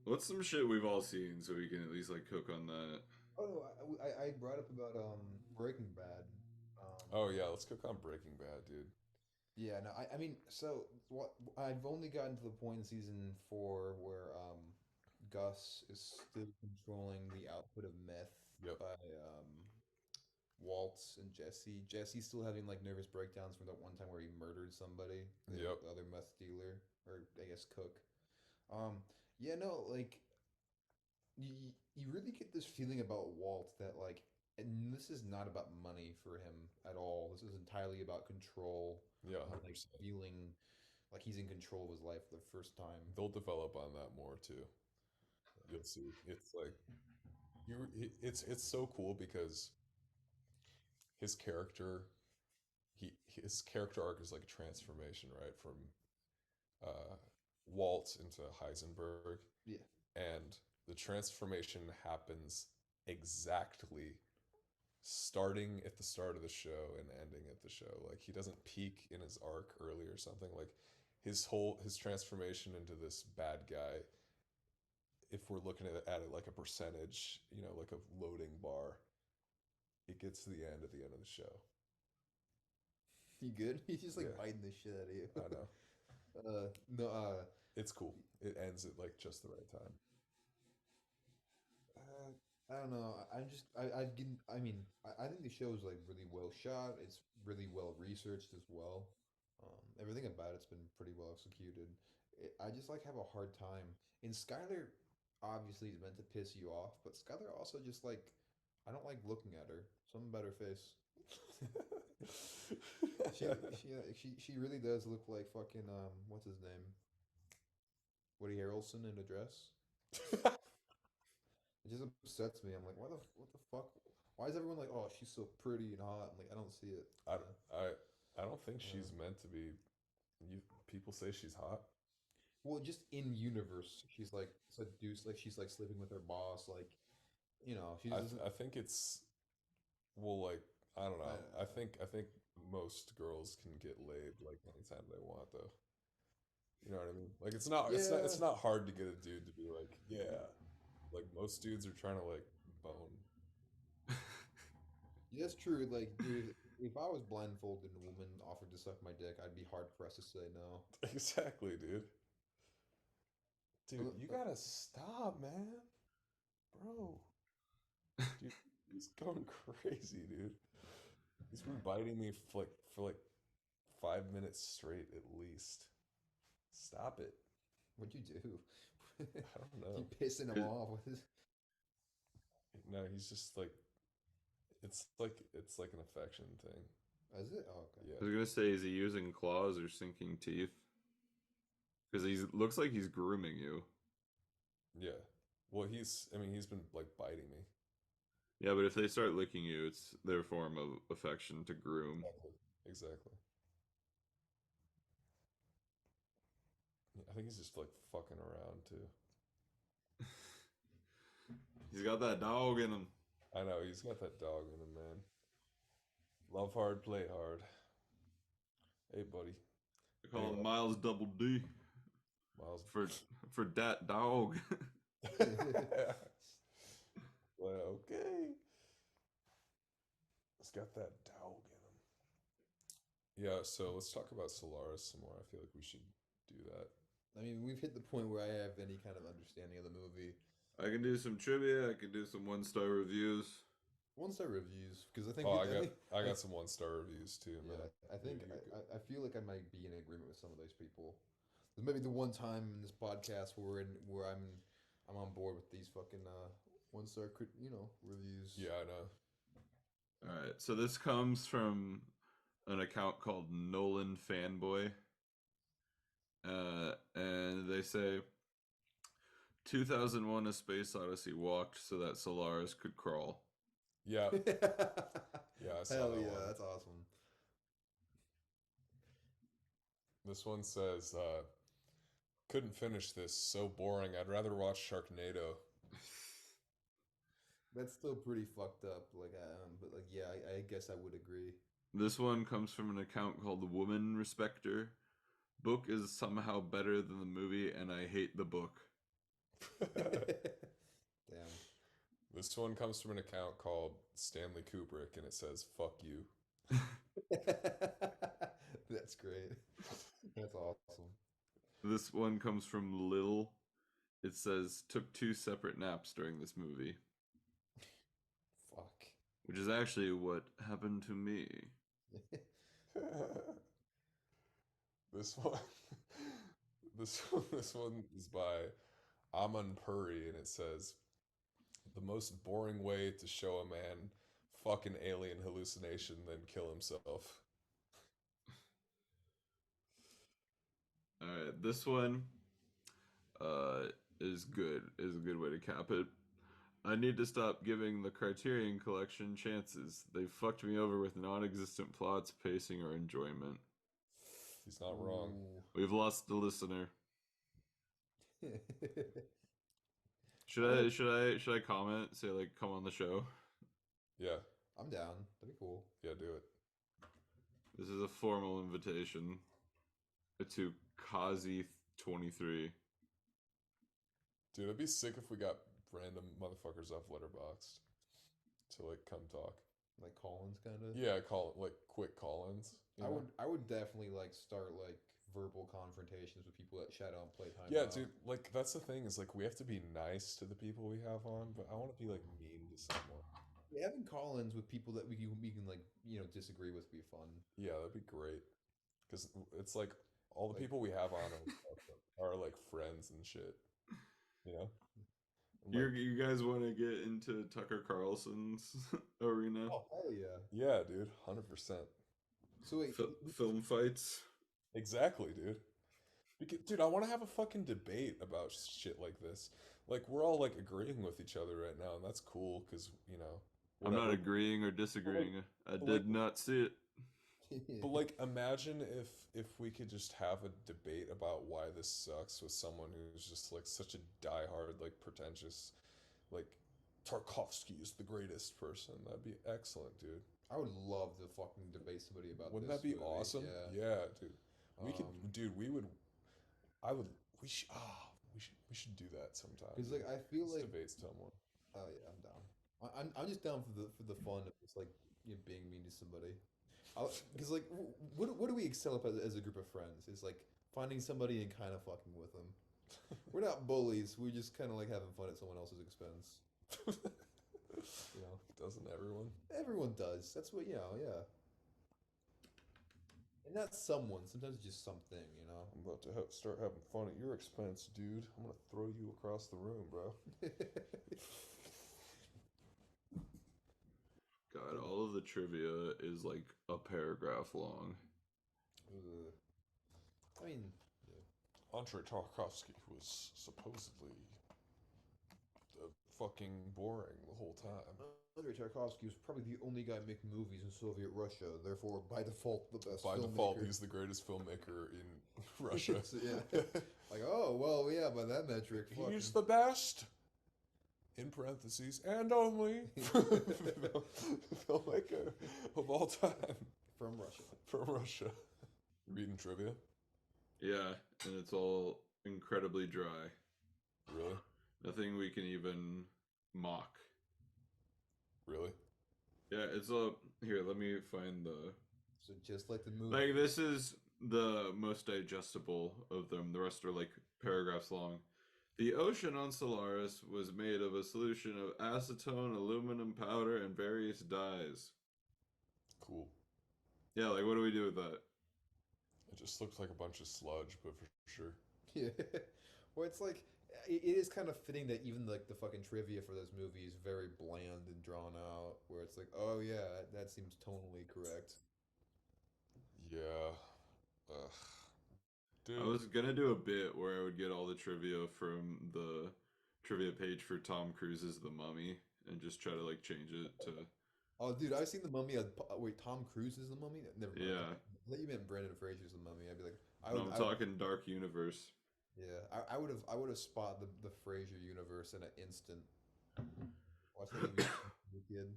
What's some shit we've all seen so we can at least like cook on that? Oh no, I brought up about Breaking Bad. Oh yeah, let's cook on Breaking Bad, dude. Yeah, no, I mean, so what? I've only gotten to the point in season 4 where Gus is still controlling the output of meth Yep. by Waltz and Jesse. Jesse's still having like nervous breakdowns from that one time where he murdered somebody, Yep. the other meth dealer, or I guess cook. Yeah, no, like you really get this feeling about Walt that like, and this is not about money for him at all. This is entirely about control. Yeah, Like 100%. feeling like he's in control of his life for the first time. They'll develop on that more too. You'll see. It's like it's so cool because his character his character arc is like a transformation, right? From uh, Walt into Heisenberg, Yeah. and the transformation happens exactly starting at the start of the show and ending at the show. Like he doesn't peak in his arc early or something. Like his transformation into this bad guy if we're looking at it like a percentage, like a loading bar, it gets to the end at the end of the show. You good? He's just like Yeah. biting the shit out of you. I know. No, It's cool. It ends at like just the right time. I don't know. I think the show is like really well shot. It's really well researched as well. Everything about it's been pretty well executed. I just like have a hard time. And Skylar obviously is meant to piss you off, but Skylar also just like I don't like looking at her. Something about her face. She really does look like fucking what's his name? Woody Harrelson in a dress. It just upsets me. I'm like, what the fuck? Why is everyone like, oh, she's so pretty and hot? I'm like, I don't see it. I, I don't think she's meant to be. People say she's hot. Well, just in universe, she's like seduced, like she's like sleeping with her boss, like she doesn't. I think it's well, like I don't know. I think most girls can get laid like anytime they want, though. You know what I mean? Like it's not hard to get a dude to be like, yeah. Like most dudes are trying to like bone. Yeah, that's true. Like, dude, if I was blindfolded and a woman offered to suck my dick, I'd be hard pressed to say no. Exactly, dude. Dude, you gotta stop, man. Bro. Dude, he's going crazy, dude. He's been biting me for like 5 minutes straight at least. Stop it. What'd you do? I don't know. Keep pissing him off with his. No, he's just like it's like an affection thing. Is it? Oh, okay. Yeah. I was gonna say, is he using claws or sinking teeth? Because he looks like he's grooming you. Yeah. Well, he's been like biting me. Yeah, but if they start licking you, it's their form of affection to groom. Exactly. I think he's just like fucking around too. He's got that dog in him. I know, he's got that dog in him, man. Love hard, play hard. Hey, buddy. They call him Miles Double D. Miles for that dog. Well, okay. It's got that dog in him. Yeah, so let's talk about Solaris some more. I feel like we should do that. I mean, we've hit the point where I have any kind of understanding of the movie. I can do some trivia. I can do some 1-star reviews. 1-star reviews, because I think I got some 1-star reviews too, man. Yeah, I feel like I might be in agreement with some of those people. There's maybe the one time in this podcast where I'm on board with these fucking 1-star reviews. Yeah, I know. All right, so this comes from an account called Nolan Fanboy, and they say 2001: A Space Odyssey walked so that Solaris could crawl. Yeah. Yeah, I saw Hell that yeah, one. that's awesome. This one says, couldn't finish this. So boring. I'd rather watch Sharknado. That's still pretty fucked up. But yeah, I guess I would agree. This one comes from an account called The Woman Respecter. Book is somehow better than the movie, and I hate the book. Damn. This one comes from an account called Stanley Kubrick, and it says, fuck you. That's great. That's awesome. This one comes from Lil. It says, took 2 separate naps during this movie. Fuck. Which is actually what happened to me. This one, this one is by Aman Puri, and it says, the most boring way to show a man fucking alien hallucination than kill himself. Alright, this one is good. Is a good way to cap it. I need to stop giving the Criterion Collection chances. They fucked me over with non-existent plots, pacing, or enjoyment. He's not wrong. We've lost the listener. Should I comment? Say like, come on the show. Yeah. I'm down. That'd be cool. Yeah, do it. This is a formal invitation to Kazi 23. Dude, it'd be sick if we got random motherfuckers off Letterboxd to like come talk. Like Collins, kind of. Yeah, call it like quick call-ins. You know? I would definitely like start like verbal confrontations with people that Shadow and Playtime. Yeah, dude. Like that's the thing is like we have to be nice to the people we have on, but I want to be like mean to someone. Yeah, having call-ins with people that we can like disagree with would be fun. Yeah, that'd be great. Because it's like all the Like, people we have on are like friends and shit. You know. And, like, You guys want to get into Tucker Carlson's arena? oh hell yeah! yeah, dude, 100%. So wait, Film fights. Exactly, dude. Dude, I want to have a fucking debate about shit like this. Like we're all like agreeing with each other right now, and that's cool because I'm not whatever. agreeing or disagreeing. I but did not see it. But like, imagine if we could just have a debate about why this sucks with someone who's just like such a diehard, like pretentious, like Tarkovsky is the greatest person. That'd be excellent, dude. I would love to fucking debate somebody about. Wouldn't this that be movie. awesome? Yeah. Yeah, dude. We could, Um, dude. We would. I would. We should. Ah, we should do that sometime. Because like I feel Let's like debate someone. oh yeah, I'm down. I'm just down for the fun of just like being mean to somebody. Because like what do we excel at as a group of friends? Is like finding somebody and kind of fucking with them. We're not bullies. We're just kind of like having fun at someone else's expense. You know, Doesn't everyone? everyone does. That's what yeah. And not someone. Sometimes it's just something. You know. I'm about to start having fun at your expense, dude. I'm gonna throw you across the room, bro. God, all of the trivia is like a paragraph long. Ugh. I mean, Andrei Tarkovsky was supposedly fucking boring the whole time. Andrei Tarkovsky was probably the only guy making movies in Soviet Russia. Therefore, by default, the best. By filmmaker. default, he's the greatest filmmaker in Russia. So, yeah. Like, oh well, yeah. By that metric, He's the best. In parentheses, and only filmmaker of all time from Russia. from Russia. Reading trivia? Yeah, and it's all incredibly dry. Really? Nothing we can even mock. Really? Yeah, it's a here. Let me find the. So just like the movie. Like this is the most digestible of them. The rest are like paragraphs long. The ocean on Solaris was made of a solution of acetone, aluminum powder, and various dyes. Cool. Yeah, like what do we do with that? It just looks like a bunch of sludge, but for sure. Yeah. Well, it's like it is kind of fitting that even like the fucking trivia for this movie is very bland and drawn out. Where it's like, oh yeah, that seems tonally correct. Yeah. Ugh. Dude. I was gonna do a bit where I would get all the trivia from the trivia page for Tom Cruise's The Mummy and just try to like change it to. Oh, dude, I've seen the Mummy. Wait, Tom Cruise is the Mummy? Never mind. Yeah. I thought you meant Brendan Fraser's the Mummy. I'd be like, I'm talking Dark Universe. Yeah, I would have spot the Fraser universe in an instant. Watch that movie, kid.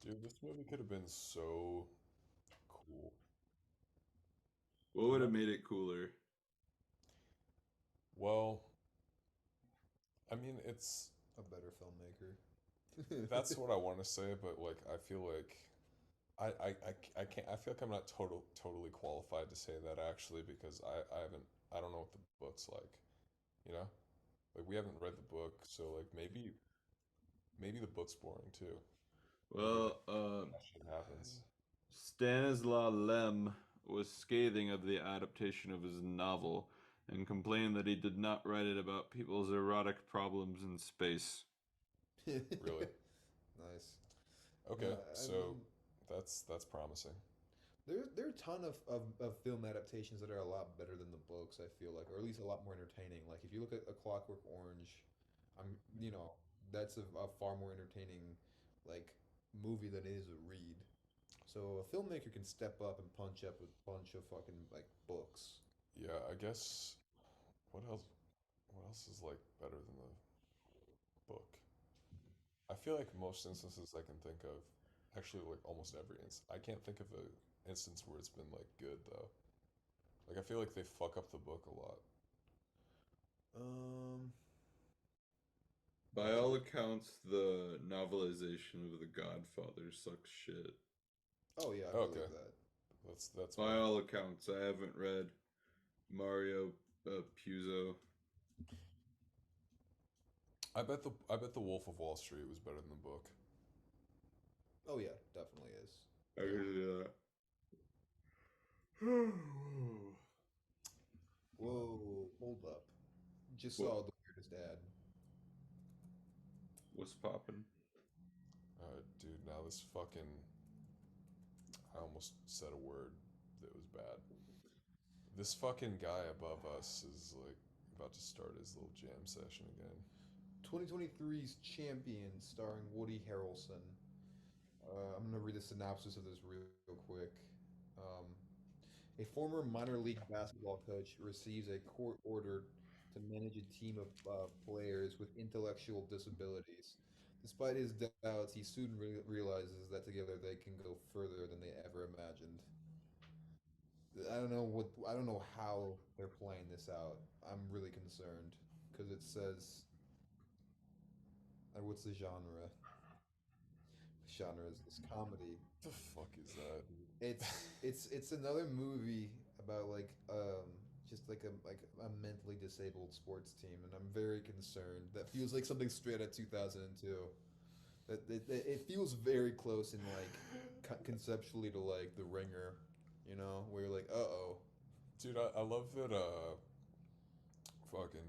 Dude, this movie could have been so cool. What would have made it cooler? Well, I mean, it's A better filmmaker. that's what I want to say, but like I feel like I can't I feel like I'm not totally qualified to say that actually because I don't know what the book's like, you know? Like we haven't read the book, so like maybe the book's boring too. Well, That shit happens. Stanislaw Lem was scathing of the adaptation of his novel and complained that he did not write it about people's erotic problems in space. Really? Nice. Okay, Yeah, I so mean, that's promising. there are a ton of film adaptations that are a lot better than the books, I feel like, or at least a lot more entertaining. Like if you look at A Clockwork Orange, that's a far more entertaining like movie than it is a read. So a filmmaker can step up and punch up a bunch of fucking like books. Yeah, I guess what else is like better than the book? I feel like most instances I can think of, actually like almost every instance, I can't think of an instance where it's been like good though. Like I feel like they fuck up the book a lot. Um. By all accounts, the novelization of The Godfather sucks shit. Oh yeah, I Okay. believe that. That's By all accounts, I haven't read Mario Puzo. I bet the Wolf of Wall Street was better than the book. Oh yeah, definitely is. I can see that. Whoa, hold up. Just What? saw the weirdest ad. What's poppin'? Dude, now this fucking I almost said a word that was bad. This fucking guy above us is like about to start his little jam session again. 2023's Champion, starring Woody Harrelson. I'm gonna read the synopsis of this real quick. Um, a former minor league basketball coach receives a court order to manage a team of players with intellectual disabilities. Despite his doubts, he soon realizes that together they can go further than they ever imagined. I don't know how they're playing this out. I'm really concerned because it says, what's the genre? The genre is comedy. What the fuck is that? It's another movie about just like a mentally disabled sports team, and I'm very concerned. That feels like something straight out 2002. It feels very close in like conceptually to like The Ringer, where you're like, uh-oh. Dude, I love that fucking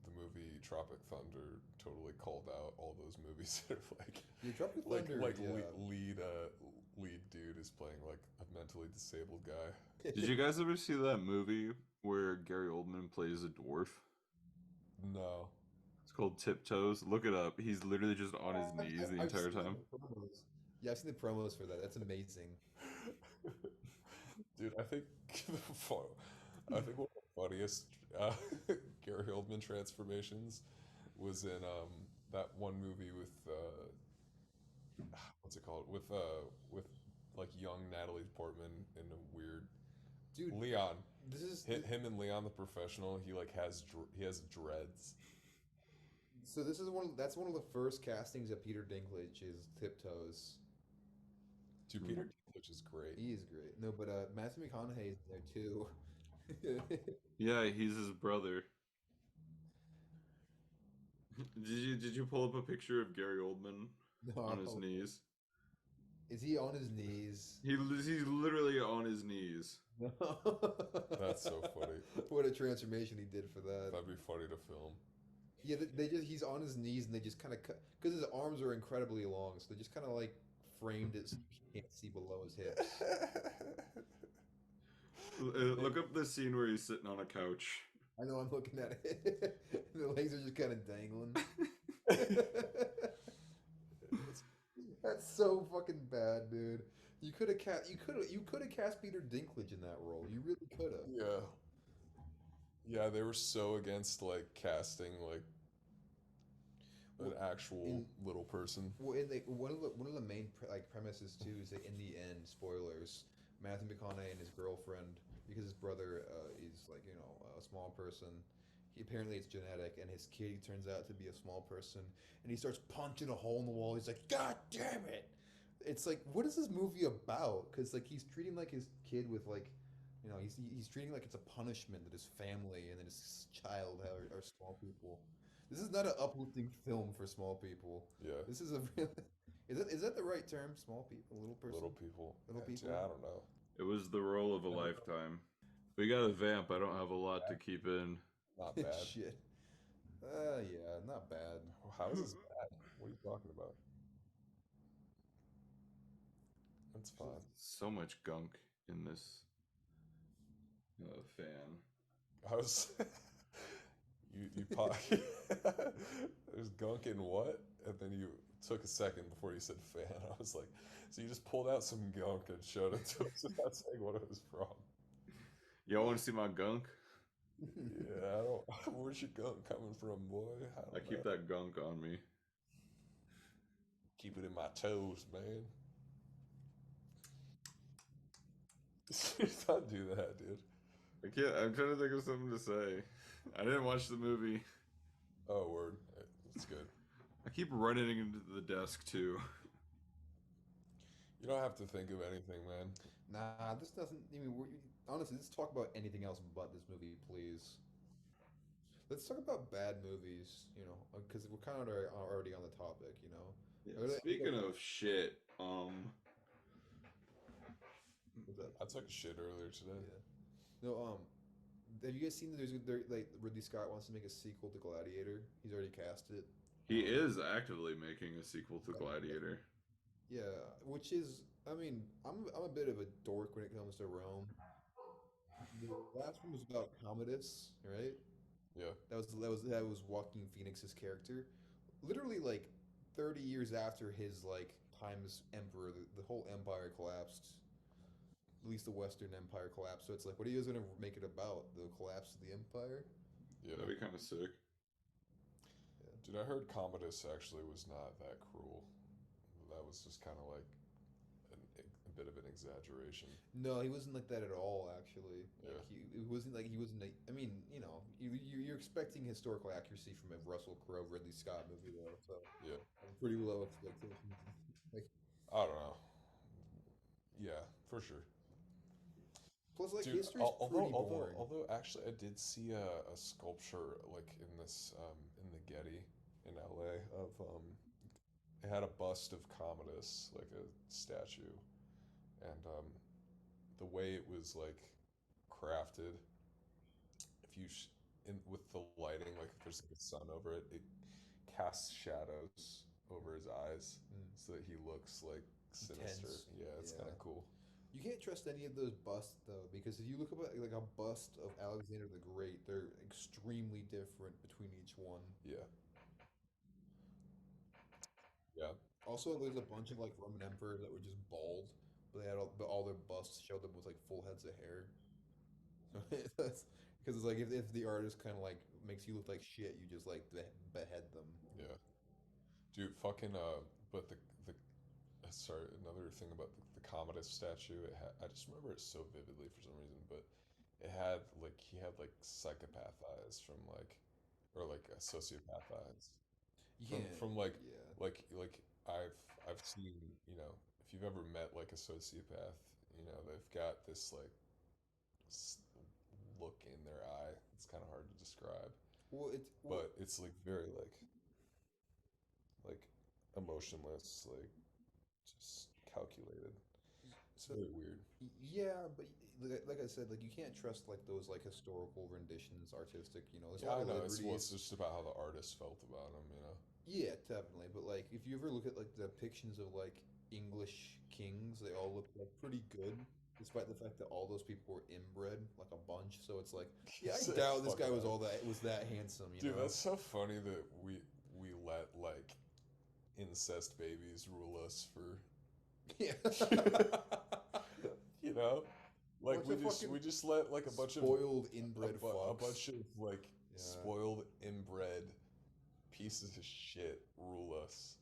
the movie Tropic Thunder totally called out all those movies that are like Yeah, Tropic Thunder, lead dude is playing like a mentally disabled guy. Did you guys ever see that movie where Gary Oldman plays a dwarf? No. It's called Tiptoes. Look it up. He's literally just on his knees the I've entire seen time. the promos. Yeah, I've seen the promos for that. That's amazing. Dude, I think one of the funniest Gary Oldman transformations was in that one movie with what's it called with like young Natalie Portman in a weird Dude, Leon. this is Him and Leon the Professional. He has dreads. so this is that's one of the first castings of Peter Dinklage is Tiptoes. Dude, Peter Dinklage is great. He is great. No, but Matthew McConaughey is there too. Yeah, he's his brother. Did you pull up a picture of Gary Oldman on his No. knees? Is he on his knees? He's literally on his knees. That's so funny. What a transformation he did for that. That'd be funny to film. Yeah, he's on his knees and they just kind of cut because his arms are incredibly long, so they just kind of like framed it so you can't see below his hips. Look up the scene where he's sitting on a couch. I know I'm looking at it. The legs are just kind of dangling. That's so fucking bad, dude. You could have cast Peter Dinklage in that role. You really could have. Yeah. Yeah, they were so against like casting like an actual little person. Well, one of the main premises too is that in the end, spoilers, Matthew McConaughey and his girlfriend, because his brother is like a small person. Apparently it's genetic, and his kid turns out to be a small person, and he starts punching a hole in the wall. He's like, "God damn it!" It's like, what is this movie about? Because like he's treating like his kid with like, he's treating like it's a punishment that his family and then his child are small people. This is not an uplifting film for small people. Yeah. This is a real. Is that the right term? Small people, little person, Little people. little people. Yeah, I don't know. It was the role of a lifetime. We got a vamp. I don't have a lot to keep in. Not bad. Shit. Yeah, not bad. How is this bad? What are you talking about? That's fine. So much gunk in this fan. I was you pop there's gunk in what? And then you took a second before you said fan. I was like, so you just pulled out some gunk and showed it to us without saying what it was from. Y'all want to see my gunk? Yeah, I don't. Where's your gunk coming from, boy? I keep that gunk on me. Keep it in my toes, man. Don't do that, dude. I can't. I'm trying to think of something to say. I didn't watch the movie. Oh, word. It's good. I keep running into the desk too. You don't have to think of anything, man. Nah, this doesn't. I mean, honestly, let's talk about anything else but this movie, please. Let's talk about bad movies, because we're kind of already on the topic, Yeah, speaking of shit, What's that? I took a shit earlier today. Yeah. No, have you guys seen that like Ridley Scott wants to make a sequel to Gladiator? He's already cast it. he is actively making a sequel to Gladiator. Yeah, which is, I mean, I'm a bit of a dork when it comes to Rome. The last one was about Commodus, right? Yeah. That was Joaquin Phoenix's character. Literally, like 30 years after his like time as emperor, the whole empire collapsed. At least the Western Empire collapsed. So it's like, what are you guys gonna make it about? The collapse of the empire? Yeah. That'd be kind of sick. Dude, I heard Commodus actually was not that cruel. That was just kind of like a bit of an exaggeration. No, he wasn't like that at all. Actually, Yeah. like, it wasn't like he wasn't. I mean, you're expecting historical accuracy from a Russell Crowe, Ridley Scott movie, though. So Yeah. pretty low expectations. Like, I don't know. Yeah, for sure. plus, like, Dude, history's pretty boring. although actually I did see a sculpture like in this in the Getty in LA of it had a bust of Commodus, like a statue, and the way it was like crafted, if you in with the lighting, like if there's like a sun over it, it casts shadows over his eyes so that he looks like sinister. Intense. Yeah, it's Yeah. kind of cool. You can't trust any of those busts though, because if you look at like a bust of Alexander the Great, they're extremely different between each one. Yeah. Yeah. Also, there's a bunch of like Roman emperors that were just bald, but they had all their busts showed them with like full heads of hair. That's because it's like if the artist kind of like makes you look like shit, you just like behead them. Yeah. Dude, fucking but the sorry, another thing about the Commodus statue, I just remember it so vividly for some reason, but it had like he had like psychopath eyes from like or like sociopath eyes Yeah, from like yeah. like I've seen, if you've ever met like a sociopath, they've got this like look in their eye. It's kind of hard to describe, but it's like very like emotionless, like just calculated. It's So very weird. yeah, but like I said, like you can't trust like those like historical renditions, artistic. There's a Yeah, lot I of know. It's liberties. just about how the artist felt about him, Yeah, definitely. But like, if you ever look at like the depictions of like English kings, they all look like pretty good, despite the fact that all those people were inbred, like a bunch. So it's like, yeah, I So doubt this fuck guy was that. all that was that handsome. Dude, that's so funny that we let like incest babies rule us for yeah. you know like Bunch of we just let like a bunch of spoiled inbred a fucks. bunch of like Yeah. spoiled inbred pieces of shit rule us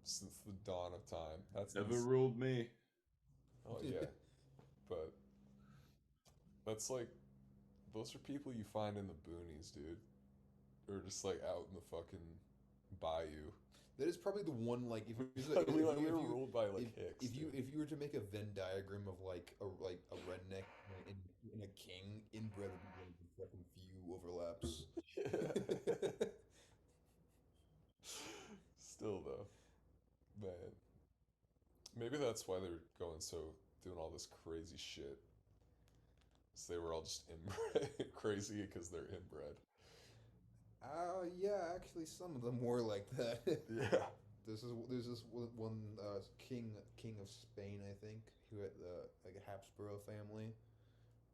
since the dawn of time. That's Never ruled me. oh yeah, but that's like those are people you find in the boonies, dude, or just like out in the fucking bayou. That is probably the one like if We were ruled by like Hicks. if you were to make a Venn diagram of like a redneck and a king, inbred would be one of the fucking few overlaps. Still though, man, maybe that's why they're doing all this crazy shit. So they were all just inbred, crazy because they're inbred. Yeah, actually, some of them were like that. Yeah. There's this one king of Spain, I think, who had like a Habsburg family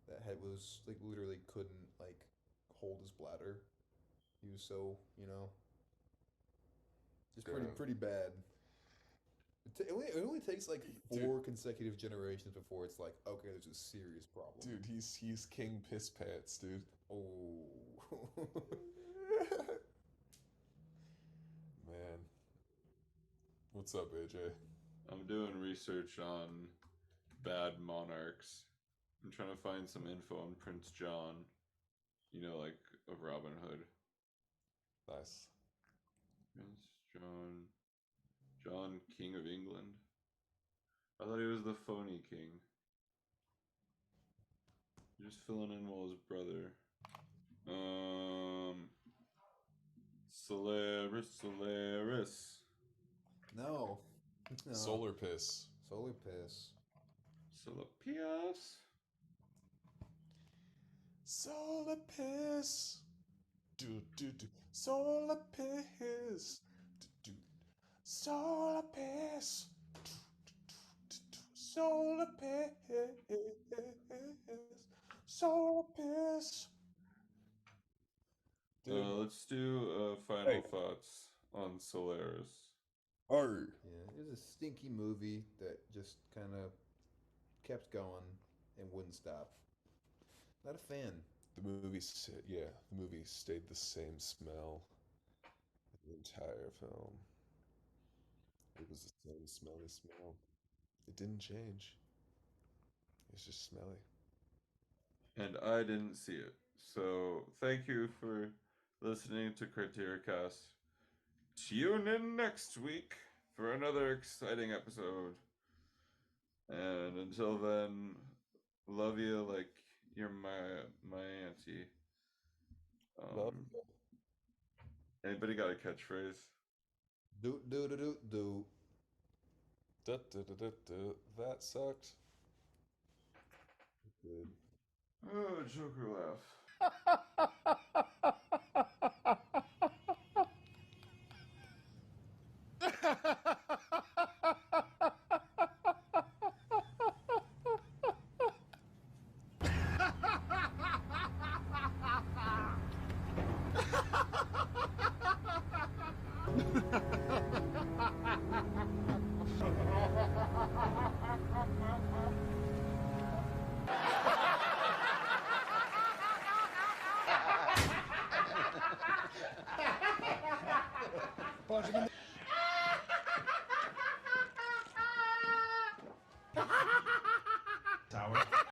that was like literally couldn't like hold his bladder. He was so just pretty bad. It only takes like four consecutive generations before it's like, okay, there's a serious problem. Dude, he's King Piss Pants, dude. Oh. Man. What's up, AJ? I'm doing research on bad monarchs. I'm trying to find some info on Prince John. You know, like of Robin Hood. Nice. Prince John. John, King of England. I thought he was the phony king. Just filling in while his brother. Solaris. No. No. Solar piss. Solar piss. Solapias. Solar piss. Do do do. Solar piss. Do do. Solar piss. Solar piss. Solar piss. Dude. Let's do final Hey. thoughts on Solaris. Arr. Yeah, it was a stinky movie that just kind of kept going and wouldn't stop. Not a fan. The movie stayed the same smell the entire film. It was the same smelly smell. It didn't change. It's just smelly. And I didn't see it. So thank you for listening to Criteria Cast. Tune in next week for another exciting episode. And until then, love you like you're my auntie. Love. Anybody got a catchphrase? Do. Da, da, da, da, da. That sucked. Good. Oh, Joker laugh. Punch him in the